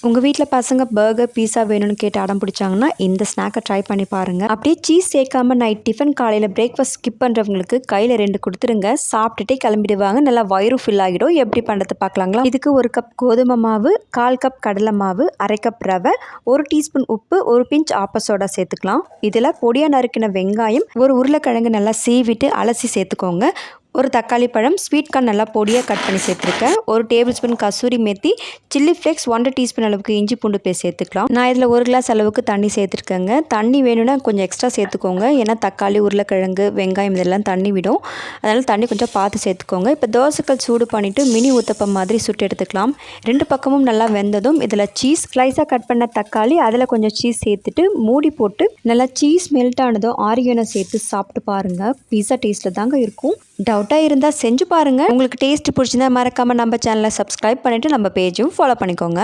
உங்கள் வீட்டில் பசங்க பர்கர் பீஸா வேணும்னு கேட்டு அடம் பிடிச்சாங்கன்னா இந்த ஸ்நாக்கை ட்ரை பண்ணி பாருங்கள். அப்படியே சீஸ் சேர்க்காம நைட் டிஃபன் காலையில் பிரேக்ஃபாஸ்ட் ஸ்கிப் பண்ணுறவங்களுக்கு கையில் 2 கொடுத்துருங்க. சாப்பிட்டுட்டே கிளம்பிடுவாங்க. நல்லா வயிறு ஃபில் ஆகிடும். எப்படி பண்ணுறது பார்க்கலாங்களா? இதுக்கு 1 கப் கோதுமை மாவு, 1/4 கப் கடலை மாவு, 1/2 கப் ரவை, 1 டீஸ்பூன் உப்பு, 1 பிஞ்ச் ஆப்ப சோடா சேர்த்துக்கலாம். இதில் பொடியாக நறுக்கின வெங்காயம், 1 உருளைக்கிழங்கு நல்லா சீவிட்டு அலசி சேர்த்துக்கோங்க. 1 தக்காளி பழம், ஸ்வீட் கார்ன் நல்லா பொடியாக கட் பண்ணி சேர்த்துருக்கேன். 1 table spoon kasuri methi, chilli flakes 1 teaspoon அளவுக்கு இஞ்சி பூண்டு பேஸ்ட் சேர்த்துக்கலாம். நான் இதில் 1 கிளாஸ் அளவுக்கு தண்ணி சேர்த்துருக்கேங்க. தண்ணி வேணும்னா கொஞ்சம் எக்ஸ்ட்ரா சேர்த்துக்கோங்க. ஏன்னா தக்காளி, உருளைக்கிழங்கு, வெங்காயம் இதெல்லாம் தண்ணி விடும். அதனால் தண்ணி கொஞ்சம் பார்த்து சேர்த்துக்கோங்க. இப்போ தோசைக்கல் சூடு பண்ணிவிட்டு மினி ஊத்தப்பம் மாதிரி சுட்டு எடுத்துக்கலாம். 2 பக்கமும் நல்லா வெந்ததும் இதில் சீஸ், ஸ்லைஸாக கட் பண்ண தக்காளி, அதில் கொஞ்சம் சீஸ் சேர்த்துட்டு மூடி போட்டு நல்லா சீஸ் மெல்ட் ஆனதும் ஆரிகனோ சேர்த்து சாப்பிட்டு பாருங்கள். பீஸா டேஸ்ட்டில் தாங்க இருக்கும். டவுட்டாக இருந்தால் செஞ்சு பாருங்கள். உங்களுக்கு டேஸ்ட் பிடிச்சிருந்தா மறக்காமல் நம்ம சேனலை சப்ஸ்கிரைப் பண்ணிவிட்டு நம்ம பேஜும் ஃபாலோ பண்ணிக்கோங்க.